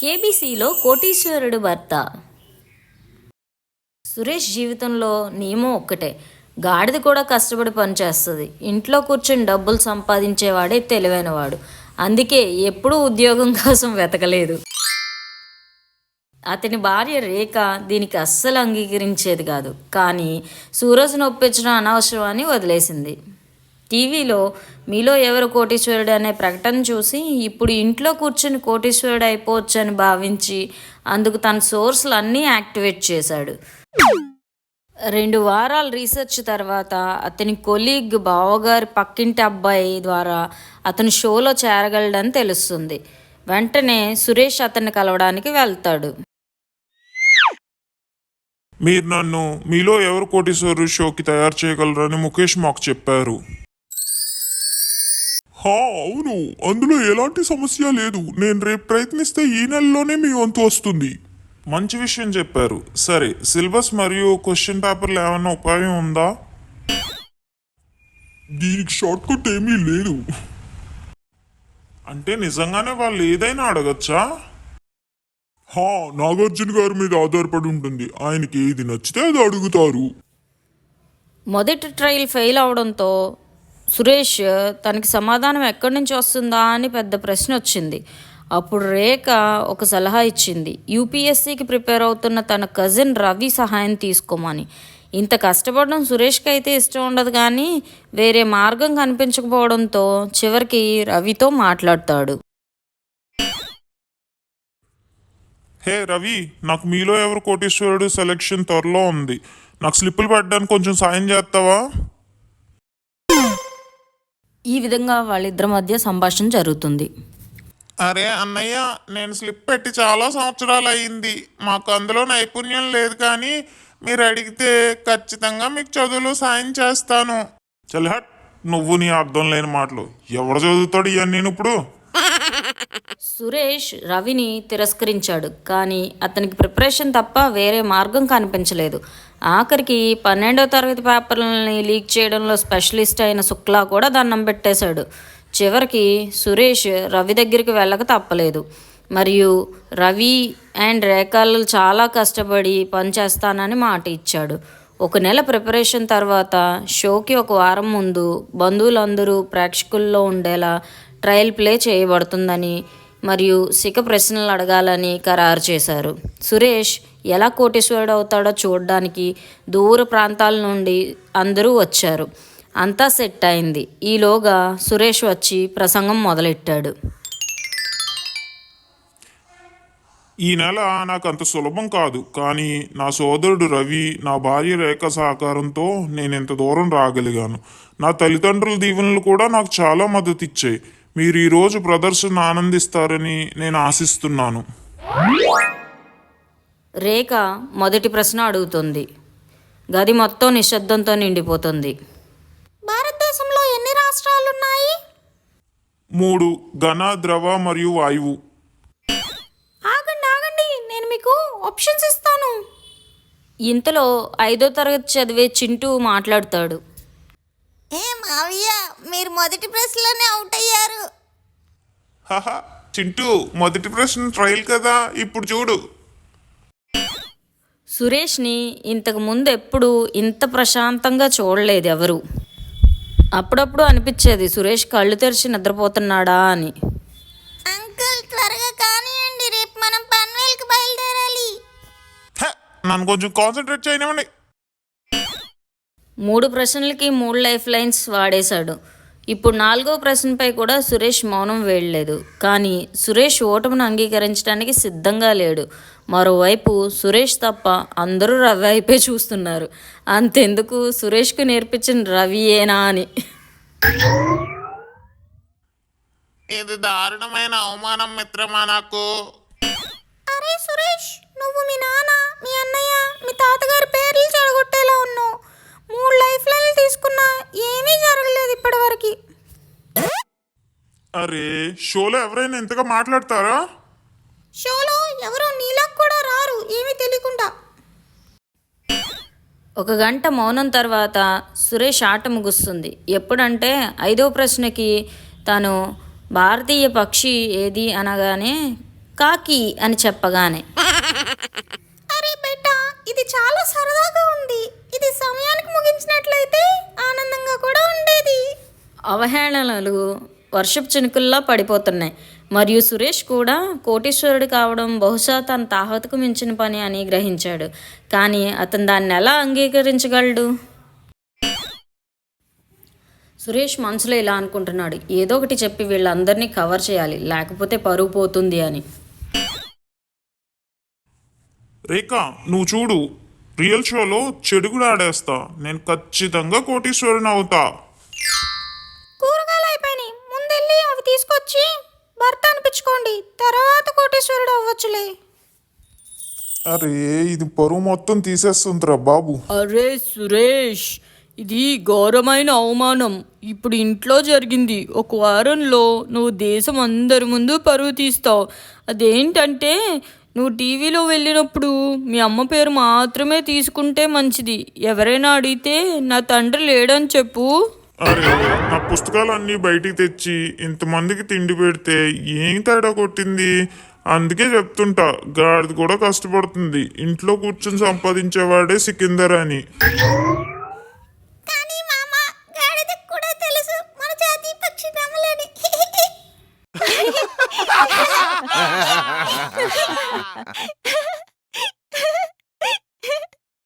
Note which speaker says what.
Speaker 1: కేబీసీలో కోటీశ్వరుడు భర్త. సురేష్ జీవితంలో నియమం ఒక్కటే, గాడిద కూడా కష్టపడి పనిచేస్తుంది, ఇంట్లో కూర్చొని డబ్బులు సంపాదించేవాడే తెలివైనవాడు. అందుకే ఎప్పుడూ ఉద్యోగం కోసం వెతకలేదు. అతని భార్య రేఖ దీనికి అస్సలు అంగీకరించేది కాదు. కానీ సూరజ్ను ఒప్పించడం అనవసరం అని వదిలేసింది. టీవీలో మీలో ఎవరు కోటీశ్వరుడు అనే ప్రకటన చూసి ఇప్పుడు ఇంట్లో కూర్చొని కోటీశ్వరుడు అయిపోవచ్చు అని భావించి అందుకు తన సోర్స్లు అన్నీ యాక్టివేట్ చేశాడు. 2 వారాల రీసెర్చ్ తర్వాత అతని కొలీగ్ బావగారి పక్కింటి అబ్బాయి ద్వారా అతను షోలో చేరగలడని తెలుస్తుంది. వెంటనే సురేష్ అతన్ని కలవడానికి వెళ్తాడు.
Speaker 2: మీరు నన్ను మీలో ఎవరు కోటీశ్వరు షోకి తయారు చేయగలరని ముఖేష్ మాకు చెప్పారు. అవును, అందులో ఎలాంటి సమస్య లేదు. నేను రేపు ప్రయత్నిస్తే ఈ నెలలోనే మీ వంతు వస్తుంది. మంచి విషయం చెప్పారు. సరే, సిలబస్ మరియు క్వశ్చన్ పేపర్లు ఏమన్నా ఉపాయం ఉందా? దీనికి షార్ట్ కట్ ఏమీ లేదు. అంటే నిజంగానే వాళ్ళు ఏదైనా అడగచ్చా? నాగార్జున గారి మీద ఆధారపడి ఉంటుంది. ఆయనకి ఏది నచ్చితే అది అడుగుతారు.
Speaker 1: మొదటి ట్రయల్ ఫెయిల్ అవడంతో సురేష్ తనకి సమాధానం ఎక్కడి నుంచి వస్తుందా అని పెద్ద ప్రశ్న వచ్చింది. అప్పుడు రేఖ ఒక సలహా ఇచ్చింది, యూపీఎస్సీకి ప్రిపేర్ అవుతున్న తన కజిన్ రవి సహాయం తీసుకోమని. ఇంత కష్టపడడం సురేష్కి అయితే ఇష్టం ఉండదు, కానీ వేరే మార్గం కనిపించకపోవడంతో చివరికి రవితో మాట్లాడతాడు.
Speaker 2: హే రవి, నాకు మీలో ఎవరు కోటీశ్వరుడు సెలెక్షన్ త్వరలో ఉంది. నాకు స్లిప్పులు పెట్టడానికి కొంచెం సాయం చేస్తావా?
Speaker 1: ఈ విధంగా వాళ్ళిద్దరి మధ్య సంభాషణ జరుగుతుంది.
Speaker 2: అరే అన్నయ్య, నేను స్లిప్ పెట్టి చాలా సంవత్సరాలు అయ్యింది. మాకు అందులో నైపుణ్యం లేదు, కానీ మీరు అడిగితే ఖచ్చితంగా మీకు చదువులో సాయం చేస్తాను. చల్హట్, నువ్వు నీ అర్థం లేని మాటలు. ఎవడు చదువుతాడు ఇవన్నీ ఇప్పుడు?
Speaker 1: సురేష్ రవిని తిరస్కరించాడు, కానీ అతనికి ప్రిపరేషన్ తప్ప వేరే మార్గం కనిపించలేదు. ఆఖరికి 12వ తరగతి పేపర్లని లీక్ చేయడంలో స్పెషలిస్ట్ అయిన శుక్లా కూడా దండం పెట్టేశాడు. చివరికి సురేష్ రవి దగ్గరికి వెళ్ళక తప్పలేదు. మరియు రవి అండ్ రేఖలు చాలా కష్టపడి పనిచేస్తానని మాట ఇచ్చాడు. 1 నెల ప్రిపరేషన్ తర్వాత షోకి 1 వారం ముందు బంధువులందరూ ప్రేక్షకుల్లో ఉండేలా ట్రయల్ ప్లే చేయబడుతుందని మరియు సిక ప్రశ్నలు అడగాలని ఖరారు చేశారు. సురేష్ ఎలా కోటీశ్వరుడు అవుతాడో చూడడానికి దూర ప్రాంతాల నుండి అందరూ వచ్చారు. అంతా సెట్ అయింది. ఈలోగా సురేష్ వచ్చి ప్రసంగం మొదలెట్టాడు.
Speaker 2: ఈ నెల నాకు అంత సులభం కాదు, కానీ నా సోదరుడు రవి, నా భార్య రేఖ సహకారంతో నేను ఇంత దూరం రాగలిగాను. నా తల్లిదండ్రుల దీవెనలు కూడా నాకు చాలా మద్దతు ఇచ్చాయి. మీరు ఈరోజు ప్రదర్శన ఆనందిస్తారని నేను ఆశిస్తున్నాను.
Speaker 1: రేఖ మొదటి ప్రశ్న అడుగుతుంది. గది మొత్తం నిశ్శబ్దంతో నిండిపోతుంది. భారతదేశంలో ఎన్ని రాష్ట్రాలున్నాయి?
Speaker 2: 3, ఘన, ద్రవ మరియు వాయువు.
Speaker 1: ఆగండి, నేను మీకు ఆప్షన్స్ ఇస్తాను. ఇంతలో 5వ తరగతి చదివే చింటూ మాట్లాడతాడు.
Speaker 3: మావయ్య, మీరు మొదటి ప్రశ్నలోనే అవుట్ అయ్యారు.
Speaker 2: చింటూ, మొదటి ప్రశ్న ట్రయల్ కదా, ఇప్పుడు చూడు.
Speaker 1: సురేష్ని ఇంతకు ముందు ఎప్పుడు ఇంత ప్రశాంతంగా చూడలేదు ఎవరు. అప్పుడప్పుడు అనిపించేది సురేష్ కళ్ళు తెరిచి నిద్రపోతున్నాడా అని.
Speaker 3: అంకుల్, త్వరగా కానివ్వండి, రేపు మనం పన్వేల్కి బయలుదేరాలి.
Speaker 2: నన్ను కొంచెం కాన్సన్ట్రేట్ చేయనివ్వండి.
Speaker 1: 3 ప్రశ్నలకి 3 లైఫ్ లైన్స్ వాడేశాడు. ఇప్పుడు 4వ ప్రశ్నపై కూడా సురేష్ మౌనం వేయలేదు. కానీ సురేష్ ఓటమిని అంగీకరించడానికి సిద్ధంగా లేడు. మరోవైపు సురేష్ తప్ప అందరూ రవి వైపే చూస్తున్నారు. అంతెందుకు, సురేష్కు నేర్పించిన రవియేనా అని.
Speaker 2: ఇది దారుణమైన అవమానం మిత్రమా నాకు.
Speaker 3: అరే సురేష్, నువ్వు మీ నాన్న, మీ అన్నయ్య, మీ తాతగారి పేర్లు చెడగొట్టేలా ఉన్నావు. 3 లైఫ్ లైన్లు తీసుకున్నా ఏమీ జరగలేదు ఇప్పటివరకు.
Speaker 2: అరే, షోలో ఎవరైనా ఇంతగా మాట్లాడతారా?
Speaker 3: షోలో ఎవరో నీలా కూడా రారు ఏమీ తెలియకుండా.
Speaker 1: 1 గంట మౌనం తర్వాత సురేష్ ఆట ముగుస్తుంది. ఎప్పుడంటే 5వ ప్రశ్నకి తను భారతీయ పక్షి ఏది అనగానే కాకి అని చెప్పగానే.
Speaker 3: అరే బేటా, ఇది చాలా సరదాగా ఉంది. ఇది సమయానికి ముగించినట్లయితే ఆనందంగా కూడా ఉండేది.
Speaker 1: అవహేళనలు వర్షపు చినుకుల్లా పడిపోతున్నాయి. మరియు సురేష్ కూడా కోటీశ్వరుడు కావడం బహుశా తన తాహతకు మించిన పని అని గ్రహించాడు. కానీ అతను దాన్ని ఎలా అంగీకరించగలడు? సురేష్ మనసులో ఇలా అనుకుంటున్నాడు, ఏదో ఒకటి చెప్పి వీళ్ళందరినీ కవర్ చేయాలి, లేకపోతే పరువు పోతుంది అని.
Speaker 2: రేఖ, నువ్వు చూడు, రియల్ షోలో చెడుగుడు ఆడేస్తా. నేను ఖచ్చితంగా కోటీశ్వరుని అవుతా.
Speaker 3: కూరగాయలు అయిపోయినాయి, ముందెళ్ళి అవి తీసుకొచ్చి భర్త అనిపించుకోండి, తర్వాత కోటీశ్వరుడు అవ్వచ్చులే.
Speaker 2: అరే, ఇది పరువు మొత్తం తీసేస్తుందిరా బాబు.
Speaker 4: అరే సురేష్, ఇది ఘోరమైన అవమానం. ఇప్పుడు ఇంట్లో జరిగింది, ఒక వారంలో నువ్వు దేశం అందరి ముందు పరువు తీస్తావు. అదేంటంటే నువ్వు టీవీలో వెళ్ళినప్పుడు మీ అమ్మ పేరు మాత్రమే తీసుకుంటే మంచిది. ఎవరైనా అడిగితే నా తండ్రి లేడని చెప్పు.
Speaker 2: అరే, నా పుస్తకాలన్నీ బయటికి తెచ్చి ఇంతమందికి తిండి పెడితే ఏం తేడా కొట్టింది? అందుకే చెప్తుంటా, గాడిద కూడా కష్టపడుతుంది, ఇంట్లో కూర్చొని సంపాదించేవాడే సికిందర్ అని.
Speaker 3: కానీ మామ, గాడిదకు కూడా తెలుసు మన జాతి పక్షి నమ్మలేని.